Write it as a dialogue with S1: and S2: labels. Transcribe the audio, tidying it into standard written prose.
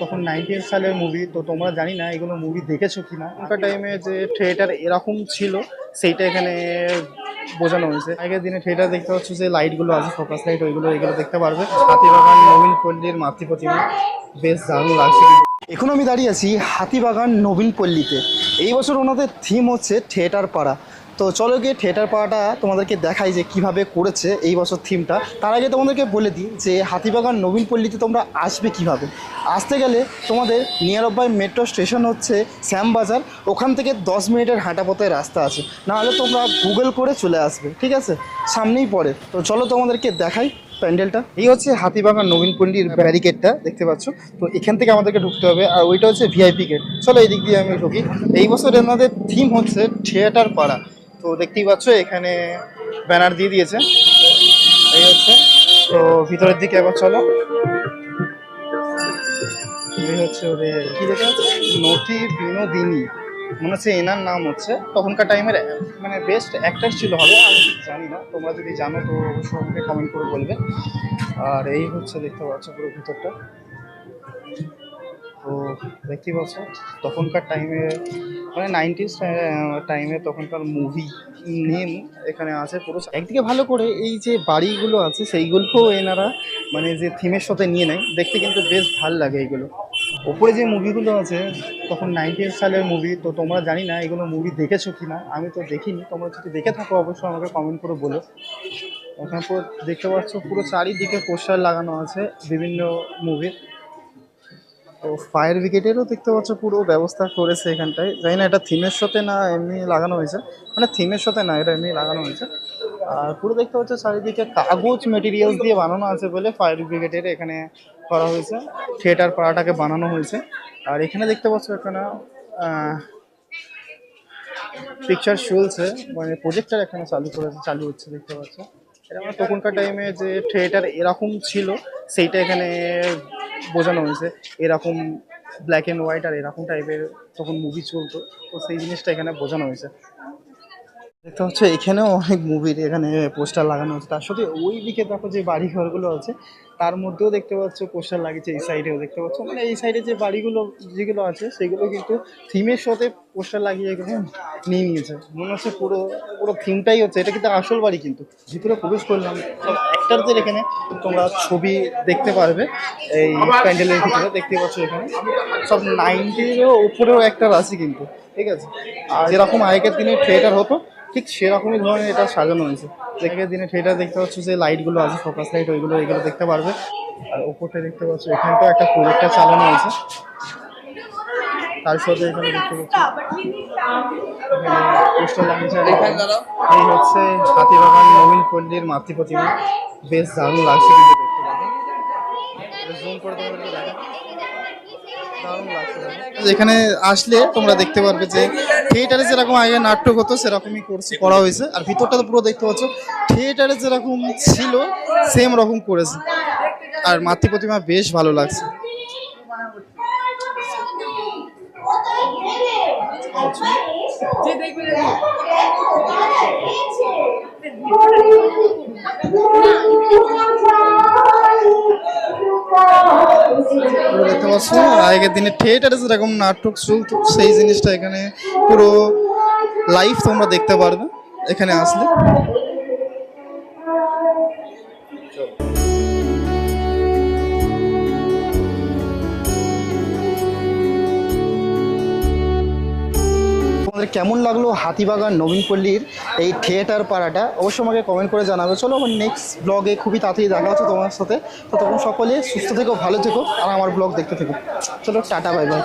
S1: তখন 90s সালের movie, তো তোমরা জানি না এগুলো মুভি দেখেছো কিনা। ওখানকার টাইমে যে থিয়েটার এরকম ছিল সেইটা এখানে বোঝানো হয়েছে। আগের দিনে থিয়েটার দেখতে পাচ্ছ যে লাইটগুলো আছে, ফোকাস লাইট, এগুলো দেখতে পারবে। হাতিবাগান নবীন পল্লীর মাতৃপ্রতিমা বেশ দারুণ লাগছে। এখন আমি দাঁড়িয়ে আছি হাতিবাগান নবীন পল্লীতে। এই বছর ওনাদের থিম হচ্ছে থিয়েটার পাড়া। তো চলো গিয়ে থিয়েটার পাড়াটা তোমাদেরকে দেখাই যে কিভাবে করেছে এই বছর থিমটা। তার আগে তোমাদেরকে বলে দিই যে হাতিবাগান নবীন পল্লীতে তোমরা আসবে কিভাবে। আসতে গেলে তোমাদের নিয়ার বাই মেট্রো স্টেশন হচ্ছে শ্যামবাজার, ওখান থেকে 10 মিনিটের হাঁটা পথের রাস্তা আছে। নাহলে তোমরা গুগল করে চলে আসবে, ঠিক আছে, সামনেই পড়ে। তো চলো তোমাদেরকে দেখাই প্যান্ডেলটা। এই হচ্ছে হাতিবাগান নবীন পল্লীর ব্যারিকেডটা দেখতে পাচ্ছ। তো এখান থেকে আমাদেরকে ঢুকতে হবে, আর ওইটা হচ্ছে ভিআইপি গেট। চলো এই দিক দিয়ে আমি ঢুকি। এই বছর এনাদের থিম হচ্ছে থিয়েটার পাড়া। তো দেখতেই পাচ্ছ এখানে ব্যানার দিয়ে দিয়েছে, এই হচ্ছে। তো ভিতরের দিকে এবার চলো। এই হচ্ছে ওদের কি দেখা যাচ্ছে, নটি বিনোদিনী, মনে হচ্ছে এনার নাম হচ্ছে। তখনকার টাইমের মানে বেস্ট অ্যাক্টর ছিল হবে, আমি ঠিক জানি না, তোমরা যদি জানো তো অবশ্যই আমাকে কমেন্ট করে বলবে। আর এই হচ্ছে দেখতে পাচ্ছ পুরো ভিতরটা। তো দেখতেই পাচ্ছ তখনকার টাইমে মানে 90s টাইমে তখনকার মুভি নেম এখানে আছে পুরো। একদিকে ভালো করে এই যে বাড়িগুলো আছে সেইগুলোও এনারা মানে যে থিমের সাথে নিয়ে নেয়, দেখতে কিন্তু বেশ ভালো লাগে এইগুলো। ওপরে যে মুভিগুলো আছে তখন 90s সালের মুভি, তো তোমরা জানি না এগুলো মুভি দেখেছো কিনা, আমি তো দেখিনি। তোমরা যদি দেখে থাকো অবশ্যই আমাকে কমেন্ট করে বলো। ওখানে পুরো দেখতে পাচ্ছ পুরো চারিদিকে পোস্টার লাগানো আছে বিভিন্ন মুভির। তো ফায়ার ব্রিগেডেরও দেখতে পাচ্ছ পুরো ব্যবস্থা করেছে এখানটায়। জানি না এটা থিমের সাথে না এমনি লাগানো হয়েছে, মানে থিমের সাথে না, এটা এমনি লাগানো হয়েছে। আর পুরো দেখতে পাচ্ছ চারিদিকে কাগজ মেটেরিয়ালস দিয়ে বানানো আছে বলে ফায়ার ব্রিগেডের এখানে করা হয়েছে, থিয়েটার পাড়াটাকে বানানো হয়েছে। আর এখানে দেখতে পাচ্ছ এখানে পিকচার চলছে, মানে প্রজেক্টর এখানে চালু হচ্ছে দেখতে পাচ্ছ। এটা মানে তখনকার টাইমে যে থিয়েটার এরকম ছিল সেইটা এখানে বোঝানো হয়েছে। এরকম ব্ল্যাক অ্যান্ড হোয়াইট আর এরকম টাইপের তখন মুভি চলতো, তো সেই জিনিসটা এখানে বোঝানো হয়েছে। দেখতে হচ্ছে এখানেও অনেক মুভির এখানে পোস্টার লাগানো হচ্ছে। তার সাথে ওই দিকে দেখো যে বাড়ি ঘরগুলো আছে তার মধ্যেও দেখতে পাচ্ছ পোস্টার লাগিয়েছে। এই সাইডেও দেখতে পাচ্ছ, মানে এই সাইডে যে বাড়িগুলো যেগুলো আছে সেগুলো কিন্তু থিমের সাথে পোস্টার লাগিয়ে এগুলো নিয়ে নিয়েছে। মনে হচ্ছে পুরো পুরো থিমটাই হচ্ছে এটা, কিন্তু আসল বাড়ি। কিন্তু ভিতরে প্রবেশ করলাম, সব অ্যাক্টারদের এখানে তোমরা ছবি দেখতে পারবে। এই প্যান্ডেলের ভিতরে দেখতে পাচ্ছ এখানে সব 90-এরও উপরেও অ্যাক্টার আছে কিন্তু, ঠিক আছে। আর যেরকম আগের দিনে থিয়েটার হতো ঠিক সেরকমই ধরনের এটা সাজানো হয়েছে। আগের দিনে থিয়েটার দেখতে পাচ্ছ যে লাইটগুলো আছে, ফোকাস লাইট, এগুলো দেখতে পারবে। আর ওপরটা দেখতে পাচ্ছ এখানটাও একটা প্রজেক্টর চালানো হয়েছে। তার সাথে এখানে দেখতে পাচ্ছি পোস্টার লাগিয়েছে। এই হচ্ছে হাতিবাগান নবীন পল্লীর মাতৃপ্রতিমা, বেশ দারুণ লাগছে কিন্তু দেখতে পাবে। জুম করে তোমাদেরকে দেখা, দারুণ লাগছে। এখানে আসলে তোমরা দেখতে পারবে যে থিয়েটারে যেরকম আগে নাটক হতো সেরকমই করা হয়েছে। আর ভিতরটা তো পুরো দেখতে পাচ্ছ থিয়েটারে যেরকম ছিল সেম রকম করেছে। আর মাতৃপ্রতিমা বেশ ভালো লাগছে। দেখতে পাচ্ছ আগের দিনে থিয়েটারে যেরকম নাটক চলতো সেই জিনিসটা এখানে পুরো লাইভ তোমরা দেখতে পারবে এখানে আসলে। তোমাদের কেমন লাগলো হাতিবাগান নবীন পল্লীর এই থিয়েটার পাড়াটা অবশ্যই আমাকে কমেন্ট করে জানাবে। চলো আমার নেক্সট ব্লগে খুবই তাড়াতাড়ি দেখা হচ্ছে তোমার সাথে। তো তখন সকলে সুস্থ থেকো, ভালো থেকো, আর আমার ব্লগ দেখতে থেকো। চলো টাটা, বাই বাই।